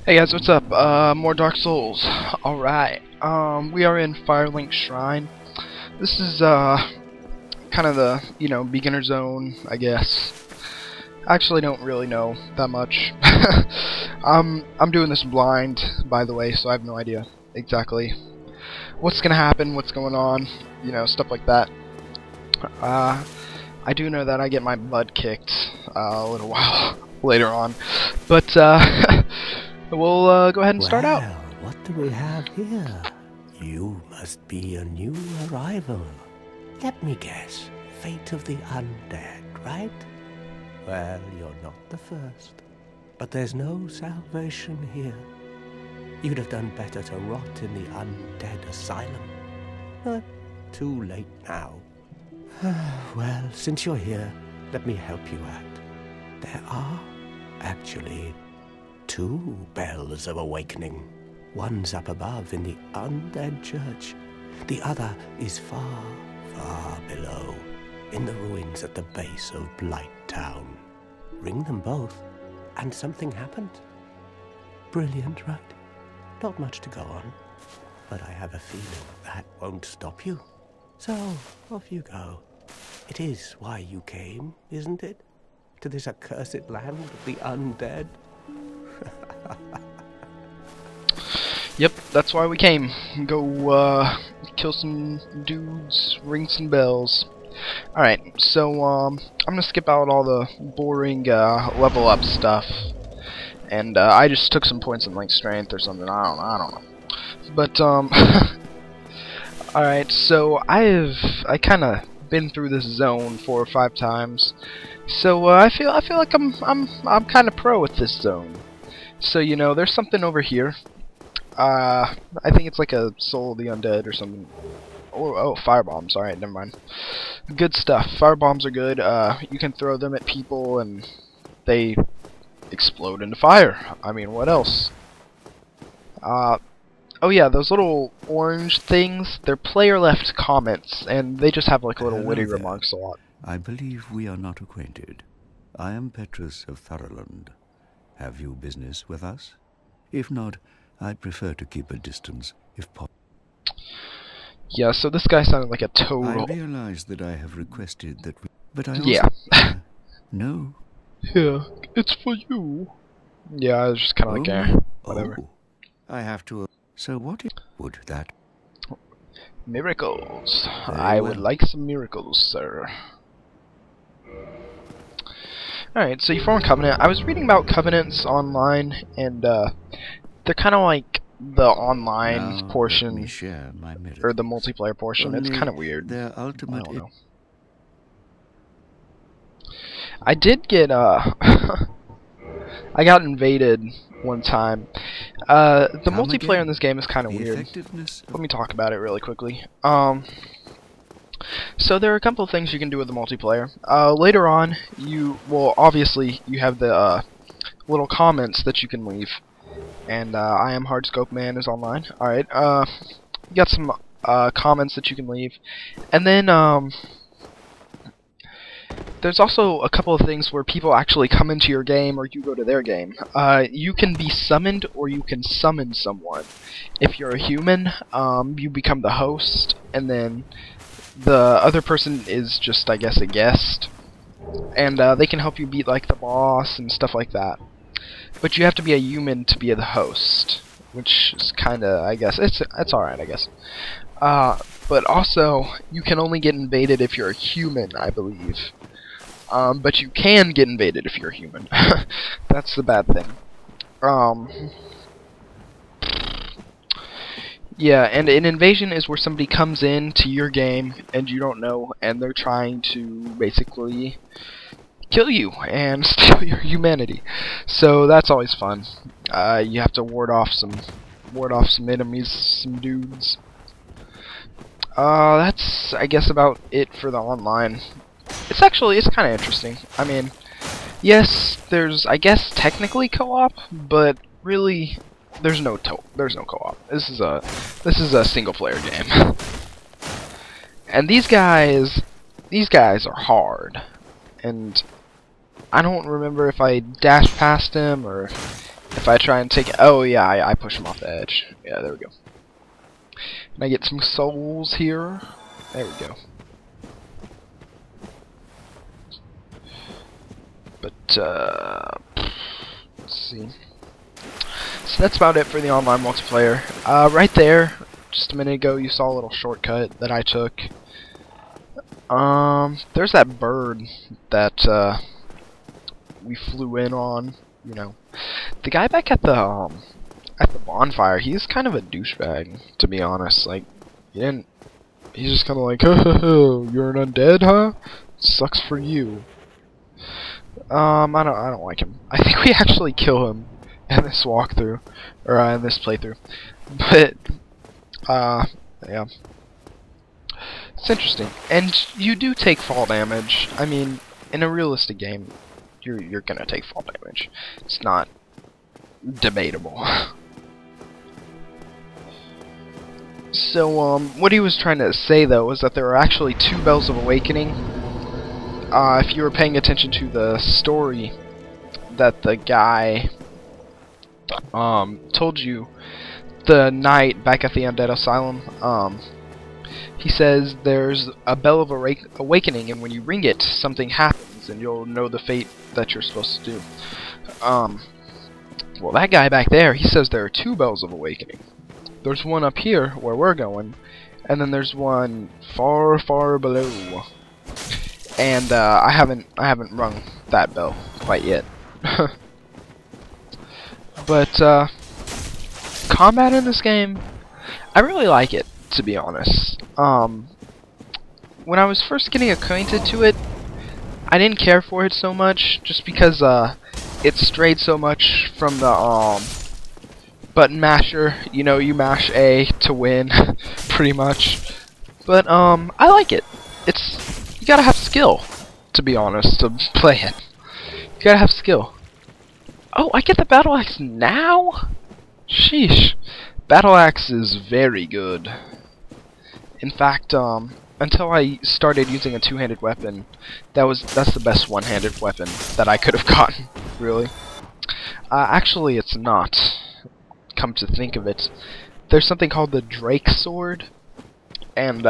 Hey guys, what's up? More Dark Souls. Alright. We are in Firelink Shrine. This is, kind of the, beginner zone, I guess. I actually don't really know that much. I'm doing this blind, by the way, so I have no idea exactly what's gonna happen, what's going on, stuff like that. I do know that I get my butt kicked a little while later on, but, we'll go ahead and start out. What do we have here? You must be a new arrival. Let me guess. Fate of the undead, right? Well, you're not the first. But there's no salvation here. You'd have done better to rot in the undead asylum. But too late now. Well, since you're here, let me help you out. There are, actually, 2 bells of awakening. One's up above in the undead church. The other is far, far below, in the ruins at the base of Blight Town. Ring them both, and something happened. Brilliant, right? Not much to go on, but I have a feeling that won't stop you. So, off you go. It is why you came, isn't it? To this accursed land of the undead? Yep, that's why we came. Go, kill some dudes, ring some bells. Alright, so, I'm gonna skip out all the boring, level up stuff. And, I just took some points in, like, strength or something, I don't know. But, alright, so, I kinda been through this zone 4 or 5 times. So, I feel like I'm kinda pro with this zone. So, there's something over here. I think it's like a Soul of the Undead or something. Oh, firebombs. Alright, never mind. Good stuff. Firebombs are good. You can throw them at people and they explode into fire. I mean, what else? Oh yeah, those little orange things, they're player left comments, and they just have like little witty remarks a lot. I believe we are not acquainted. I am Petrus of Thurland. Have you business with us? If not, I'd prefer to keep a distance, if possible. Yeah, so this guy sounded like a total... I realize that I have requested that we... But I also... Yeah. No. Yeah, it's for you. Yeah, I was just kind of like, whatever. Oh, I have to... So what would that... Miracles. I would like some miracles, sir. Alright, so you form a covenant. I was reading about covenants online, and they're kind of like the online portion, or the multiplayer portion. It's kind of weird. Their ultimate... I don't know. I did get, I got invaded one time. The multiplayer in this game is kind of weird. Let me talk about it really quickly. So there are a couple of things you can do with the multiplayer. Later on, well, obviously, you have the little comments that you can leave. And I am Hardscope Man is online. Alright, you got some comments that you can leave. And then, there's also a couple of things where people actually come into your game or you go to their game. You can be summoned or you can summon someone. If you're a human, you become the host, and then the other person is just, I guess, a guest. And they can help you beat, like, the boss and stuff like that. But you have to be a human to be the host, which is kinda, I guess, it's alright, I guess. But also, you can only get invaded if you're a human, I believe. But you can get invaded if you're a human. That's the bad thing. Yeah, and an invasion is where somebody comes in to your game and you don't know, and they're trying to basically kill you and steal your humanity. So that's always fun. You have to ward off some enemies, some dudes. That's, I guess, about it for the online. It's kind of interesting. I mean, yes, there's, I guess, technically co-op, but really, there's no co-op. This is a single-player game. And these guys are hard. And I don't remember if I dashed past him or If I try and take it, oh yeah, I push him off the edge. Yeah, there we go. Can I get some souls here? There we go. But let's see. So that's about it for the online multiplayer. Right there, just a minute ago, you saw a little shortcut that I took. There's that bird that we flew in on. You know, the guy back at the bonfire. He's kind of a douchebag, to be honest. Like, he's just kind of like, oh, you're an undead, huh? Sucks for you. I don't like him. I think we actually kill him in this walkthrough, or in this playthrough. But yeah, it's interesting. And you do take fall damage. I mean, in a realistic game, you're gonna take fall damage. It's not debatable. So what he was trying to say though was that there are actually 2 Bells of Awakening. If you were paying attention to the story that the guy told you the night back at the Undead Asylum, he says there's a Bell of Awakening, and when you ring it, something happens, and you'll know the fate that you're supposed to do. Well, that guy back there, he says there are 2 Bells of Awakening. There's one up here where we're going, and then there's one far, far below. And I haven't rung that bell quite yet. But combat in this game, I really like it, to be honest. When I was first getting acquainted to it, I didn't care for it so much, just because it strayed so much from the button masher. You know, you mash A to win, pretty much. But I like it. You gotta have skill, to be honest, to play it. You gotta have skill. Oh, I get the battle axe now? Sheesh. Battle axe is very good. In fact, until I started using a 2-handed weapon, that's the best one-handed weapon that I could have gotten, really. Actually, it's not. Come to think of it, there's something called the Drake Sword, and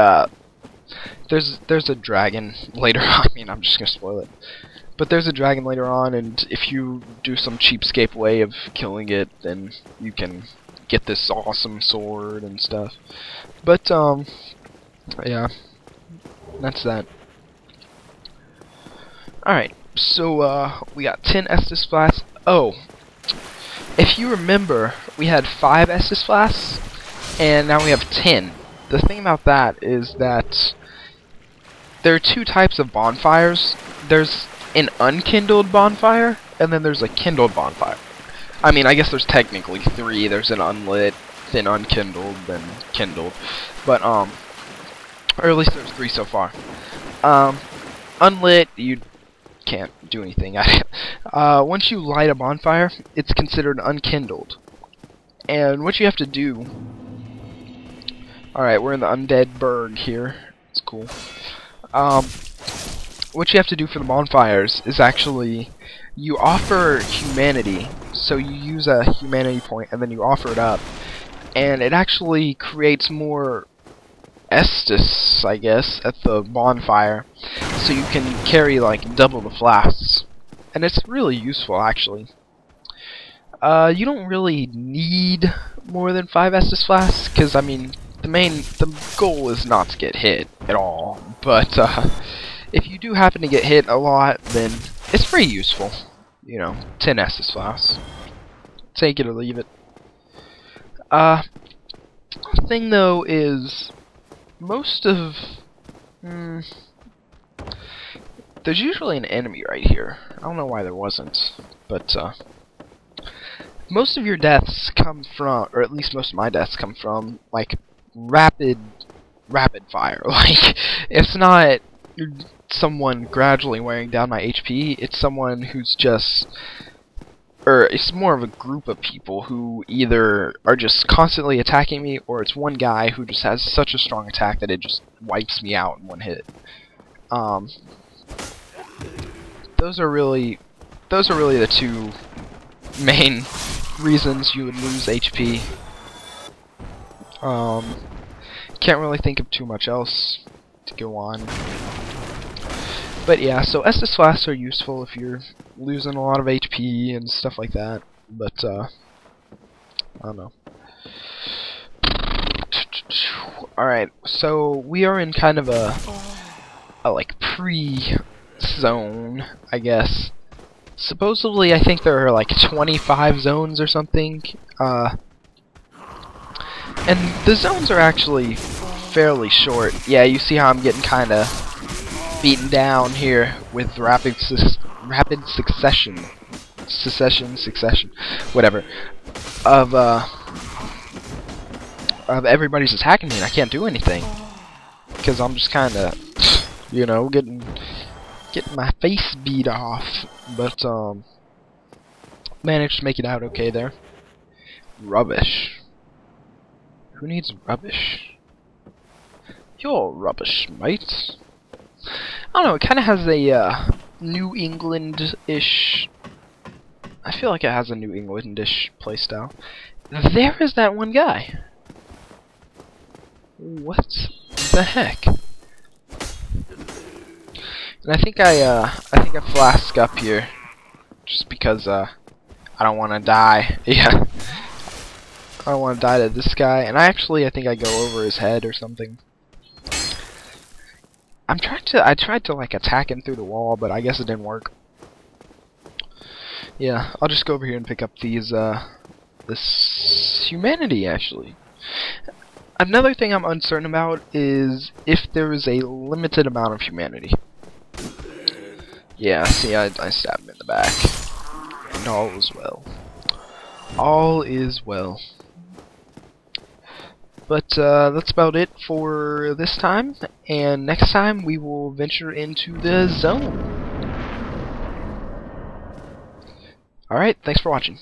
there's a dragon later on. I mean, I'm just gonna spoil it. But there's a dragon later on, and if you do some cheapskate way of killing it, then you can get this awesome sword and stuff. But yeah, that's that. Alright, so we got 10 Estus Flasks. Oh, if you remember, we had 5 Estus Flasks, and now we have 10. The thing about that is that there are 2 types of bonfires. There's an unkindled bonfire, and then there's a kindled bonfire. I mean, I guess there's technically 3. There's an unlit, then unkindled, then kindled. But, or at least there's 3 so far. Unlit, you can't do anything at it. Once you light a bonfire, it's considered unkindled. And what you have to do... Alright, we're in the Undead Berg here. It's cool. What you have to do for the bonfires is actually... You offer humanity. So you use a humanity point, and then you offer it up. And it actually creates more Estus, I guess, at the bonfire, so you can carry like double the flasks, and it's really useful actually. You don't really need more than 5 Estus flasks, because I mean the goal is not to get hit at all, but if you do happen to get hit a lot, then it's pretty useful. You know, 10 Estus flasks, take it or leave it. Thing though is, most of... there's usually an enemy right here. I don't know why there wasn't, but most of your deaths come from, or at least most of my deaths come from, like, rapid fire. Like, it's not someone gradually wearing down my HP, it's someone who's just... Or it's more of a group of people who either are just constantly attacking me, or it's one guy who just has such a strong attack that it just wipes me out in one hit. Those are really the 2 main reasons you would lose HP. Can't really think of too much else to go on. But yeah, so Estus flasks are useful if you're losing a lot of HP and stuff like that. But I don't know. Alright, so we are in kind of a like pre-zone, I guess. Supposedly, I think there are like 25 zones or something. And the zones are actually fairly short. Yeah, you see how I'm getting kind of beaten down here with rapid succession, whatever, of everybody's attacking me and I can't do anything because I'm just kind of, you know, getting my face beat off. But managed to make it out okay there. Rubbish. Who needs rubbish? You're rubbish, mate. I don't know, it kind of has a New England-ish... I feel like it has a New England-ish playstyle. There is that one guy. What the heck? And I think I flask up here, just because I don't want to die. Yeah, I don't want to die to this guy. And I think I go over his head or something. I tried to like attack him through the wall, but I guess it didn't work. Yeah, I'll just go over here and pick up these this humanity actually. Another thing I'm uncertain about is if there is a limited amount of humanity. Yeah, see, I stabbed him in the back. And all is well. All is well. But that's about it for this time, and next time we will venture into the zone. Alright, thanks for watching.